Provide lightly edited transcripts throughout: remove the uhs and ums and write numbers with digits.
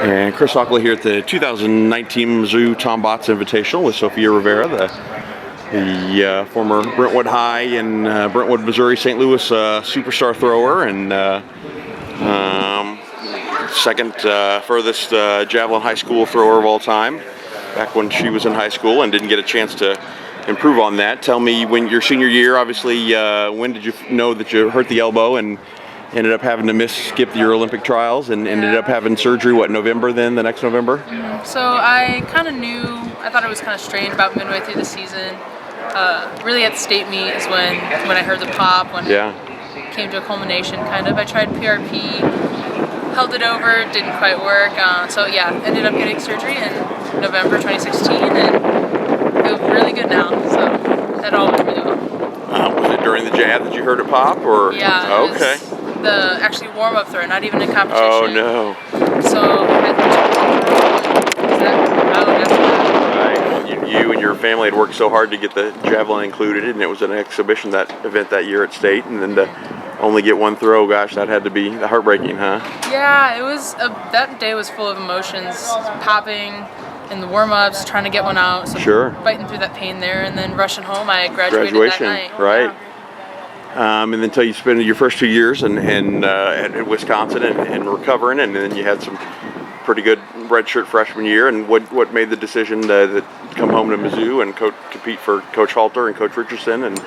And Chris Ockley here at the 2019 Mizzou Tom Botts Invitational with Sophia Rivera, the former Brentwood High and Brentwood, Missouri, St. Louis superstar thrower, and second furthest javelin high school thrower of all time, back when she was in high school and didn't get a chance to improve on that. Tell me, when your senior year, obviously, when did you know that you hurt the elbow and ended up having to skip your Olympic trials and ended up having surgery, what, November then, the next November? So I kind of knew, I thought it was kind of strange about midway through the season. Really at the state meet is when I heard the pop, when it came to a culmination kind of. I tried PRP, held it over, didn't quite work. So yeah, ended up getting surgery in November 2016 and feel really good now. So that all went really well. Was it during the jab that you heard it pop, or? Yeah. Okay. The actually warm-up throw, not even in competition. Oh no. So I had Right. You and your family had worked so hard to get the javelin included, and it was an exhibition event that year at state, and then to only get one throw, gosh, that had to be heartbreaking, huh? Yeah, it was. That day was full of emotions, popping in the warm-ups, trying to get one out. So fighting through that pain there, and then rushing home. I graduated that night. Right. Yeah. And then until you spent your first 2 years in Wisconsin and recovering, and then you had some pretty good redshirt freshman year. And what made the decision to come home to Mizzou and compete for Coach Halter and Coach Richardson, and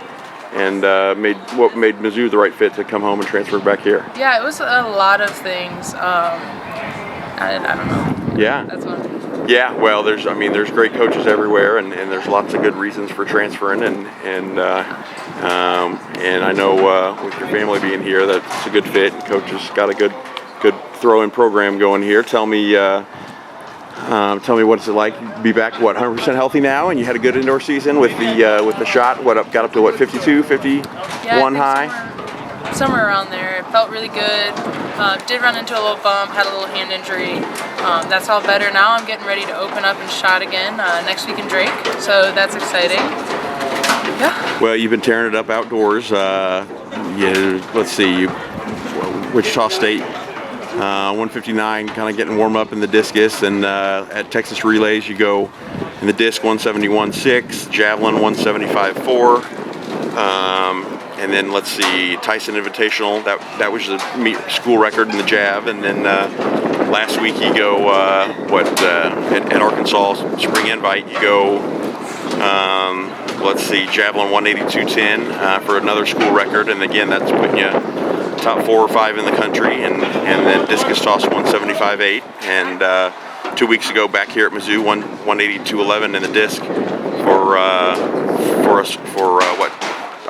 what made Mizzou the right fit to come home and transfer back here? Yeah, it was a lot of things. I don't know. Yeah. That's one. Yeah, well, there's great coaches everywhere, and there's lots of good reasons for transferring, and I know with your family being here, that it's a good fit, and Coach has got a good throw-in program going here. Tell me what's it like to be back, 100% healthy now, and you had a good indoor season with the shot, got up to 52, 51 high? Somewhere around there. It felt really good. Did run into a little bump, had a little hand injury. That's all better now. I'm getting ready to open up and shot again next week in Drake, so that's exciting. Yeah. Well, you've been tearing it up outdoors. Let's see, Wichita State, 159, kind of getting warm up in the discus, and at Texas Relays you go in the disc 171.6, javelin 175.4. And then let's see, Tyson Invitational, that was the school record in the jav, and then last week you go at Arkansas Spring Invite you go let's see, javelin 182.10 for another school record, and again that's putting you top 4 or 5 in the country, and then discus toss 175.8, and 2 weeks ago back here at Mizzou 182.11 in the disc for what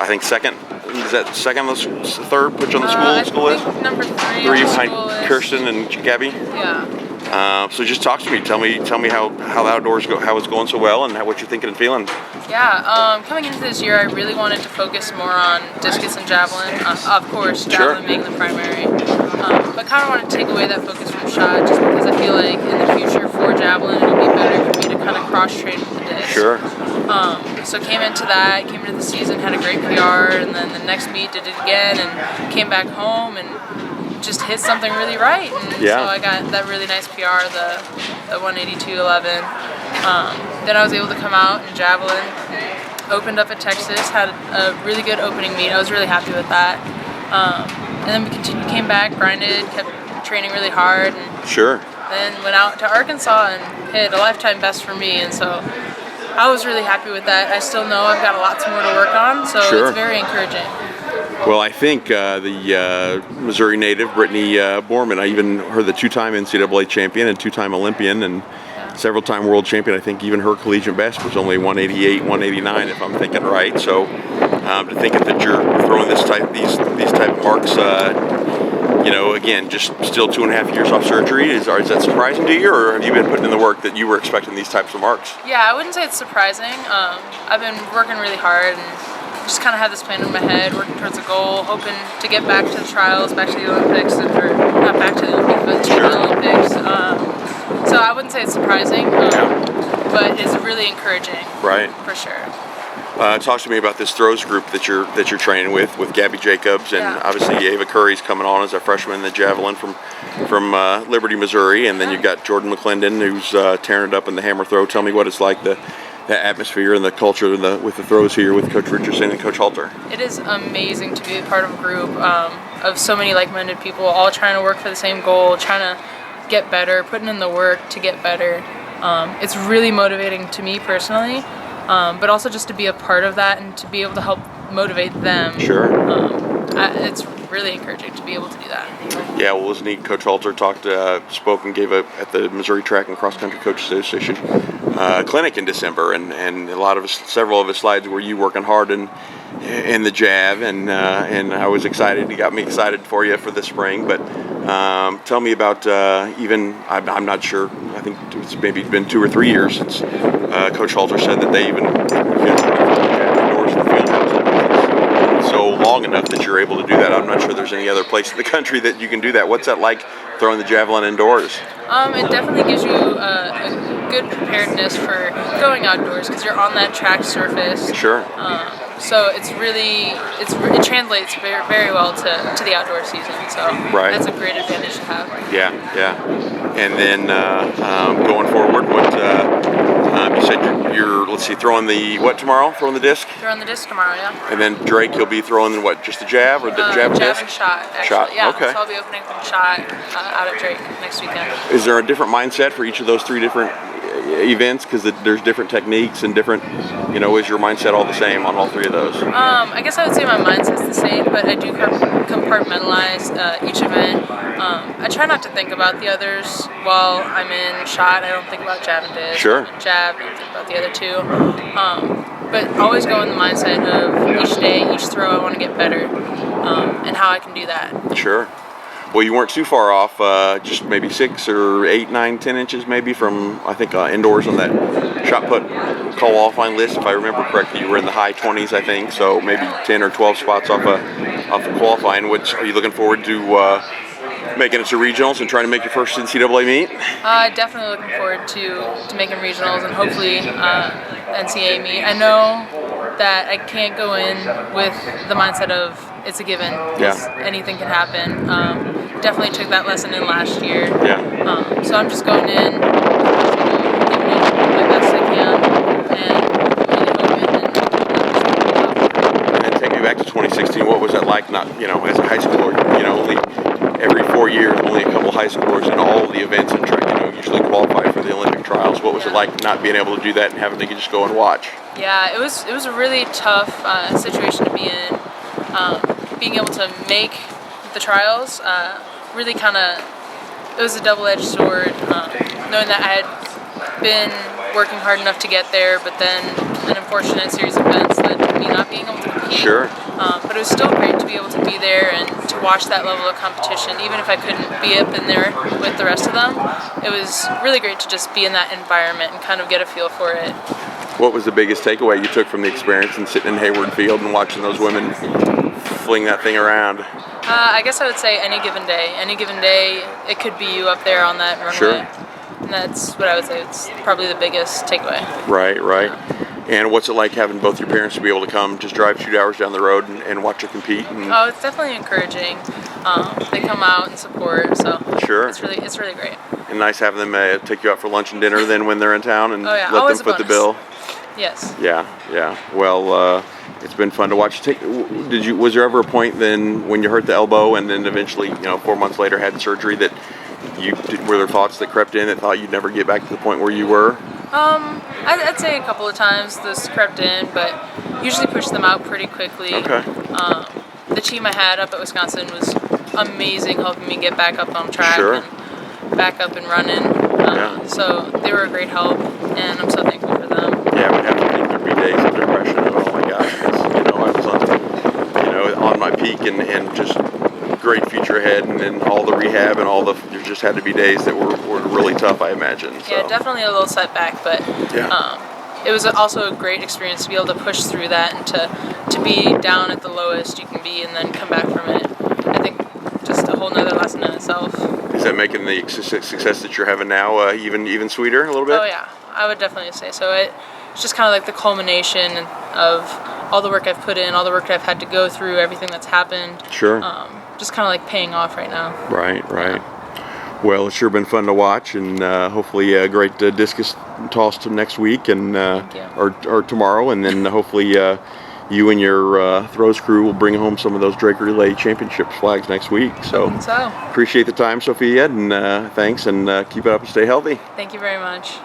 I think second. Is that second, third? Which on the school I is? think number 3 behind Kirsten and Gabby. Yeah. So just talk to me. Tell me how the outdoors go, how it's going so well, and what you're thinking and feeling. Yeah. Coming into this year, I really wanted to focus more on discus and javelin. Of course, javelin being the primary. But kind of wanted to take away that focus from shot, just because I feel like in the future for javelin, it'll be better for me to kind of cross train with the disc. Sure. So came into the season, had a great PR, and then the next meet did it again, and came back home and just hit something really right. And so I got that really nice PR, the 182.11. Then I was able to come out in javelin, opened up at Texas, had a really good opening meet. I was really happy with that. And then we came back, grinded, kept training really hard, and then went out to Arkansas and hit a lifetime best for me, and so I was really happy with that. I still know I've got lots more to work on, so it's very encouraging. Well, I think the Missouri native, Brittany Borman, I even heard the 2-time NCAA champion and 2-time Olympian and several-time world champion. I think even her collegiate best was only 188, 189, if I'm thinking right. So to think that you're throwing these type of marks, again, just still 2.5 years off surgery, is that surprising to you, or have you been putting in the work that you were expecting these types of marks? Yeah, I wouldn't say it's surprising. I've been working really hard and just kind of had this plan in my head, working towards a goal, hoping to get back to the trials, back to the Olympics, or not back to the Olympics, but to the Olympics. So I wouldn't say it's surprising, but it's really encouraging. Right. For sure. Talk to me about this throws group that you're training with Gabby Jacobs, and obviously Ava Curry's coming on as a freshman in the javelin from from Liberty, Missouri, and then you've got Jordan McClendon, who's tearing it up in the hammer throw. Tell me what it's like, the atmosphere and the culture with the throws here with Coach Richardson and Coach Halter. It is amazing to be a part of a group of so many like-minded people, all trying to work for the same goal, trying to get better, putting in the work to get better. It's really motivating to me personally, but also just to be a part of that and to be able to help motivate them. Sure. It's really encouraging to be able to do that. Yeah, well, it was neat. Coach Halter spoke and gave at the Missouri Track and Cross Country Coaches Association clinic in December, and several of his slides were you working hard in the jav, and I was excited. He got me excited for you for the spring. But tell me about I'm not sure. I think it's maybe been 2 or 3 years since Coach Halter said that they even endorsed the field house. So long enough that you're able to do that. I'm not sure there's any other place in the country that you can do that. What's that like, throwing the javelin indoors? It definitely gives you a good preparedness for going outdoors because you're on that track surface. Sure. So it translates very, very well to the outdoor season. So right. That's a great advantage to have. Yeah. And then going forward, what you said you're throwing the what tomorrow? Throwing the disc? Throwing the disc tomorrow, yeah. And then Drake, you'll be throwing what? Just the jab or the jab and disc? And shot, actually. Shot. Yeah. Okay. So I'll be opening with shot out at Drake next weekend. Is there a different mindset for each of those 3 different events? Because there's different techniques and different, is your mindset all the same on all 3 of those? I guess I would say my mindset's the same, but I do compartmentalize each event. I try not to think about the others while I'm in shot. I don't think about jab and disc. Sure. Jab, I don't think about the other 2. But always go in the mindset of each day, each throw, I want to get better, and how I can do that. Sure. Well, you weren't too far off, just maybe 6 or 8, 9, 10 inches maybe from, I think, indoors on that shot put qualifying list. If I remember correctly, you were in the high 20s, I think, so maybe 10 or 12 spots off of qualifying. Which are you looking forward to making it to regionals and trying to make your first NCAA meet? Definitely looking forward to making regionals and hopefully NCAA meet. I know that I can't go in with the mindset of it's a given because anything can happen. Definitely took that lesson in last year. Yeah. So I'm just going in, giving it my best I can, and really hoping and take me back to 2016. What was that like? Not as a high schooler, only every 4 years, only a couple high schoolers in all of the events and usually qualify for the Olympic trials. What was it like not being able to do that and having to just go and watch? Yeah, it was a really tough situation to be in. Being able to make the trials, really it was a double-edged sword, knowing that I had been working hard enough to get there, but then an unfortunate series of events led to me not being able to compete. Sure. But it was still great to be able to be there and to watch that level of competition, even if I couldn't be up in there with the rest of them. It was really great to just be in that environment and kind of get a feel for it. What was the biggest takeaway you took from the experience and sitting in Hayward Field and watching those women fling that thing around? I guess I would say any given day. Any given day, it could be you up there on that runway. Sure. And that's what I would say. It's probably the biggest takeaway. Right. And what's it like having both your parents to be able to come, just drive 2 hours down the road and watch her compete? Oh, it's definitely encouraging. They come out and support, so sure. It's really great. And nice having them take you out for lunch and dinner then when they're in town and let always them foot the bill. Yes. Yeah. Well, it's been fun to watch. Was there ever a point then when you hurt the elbow and then eventually, 4 months later had surgery that were there thoughts that crept in that thought you'd never get back to the point where you were? I'd say a couple of times this crept in, but usually pushed them out pretty quickly. Okay. The team I had up at Wisconsin was amazing, helping me get back up on track Sure. and back up and running. So they were a great help, and I'm so thankful for them. Yeah, we'd have to think there'd be days of depression of, oh my gosh, I was on my peak and just great future ahead, and then all the rehab and there just had to be days that were really tough, I imagine. So. Yeah, definitely a little setback, but it was also a great experience to be able to push through that and to be down at the lowest you can be and then come back from it. I think just a whole nother lesson in itself. Is that making the success that you're having now even sweeter a little bit? Oh yeah, I would definitely say so. It's just kind of like the culmination of all the work I've put in, all the work I've had to go through, everything that's happened. Sure. Just kind of like paying off right now. Right. Yeah. Well, it's sure been fun to watch, and hopefully a great discus toss next week, and or tomorrow, and then hopefully you and your throws crew will bring home some of those Drake Relay Championship flags next week. So appreciate the time, Sophia, and thanks, and keep it up and stay healthy. Thank you very much.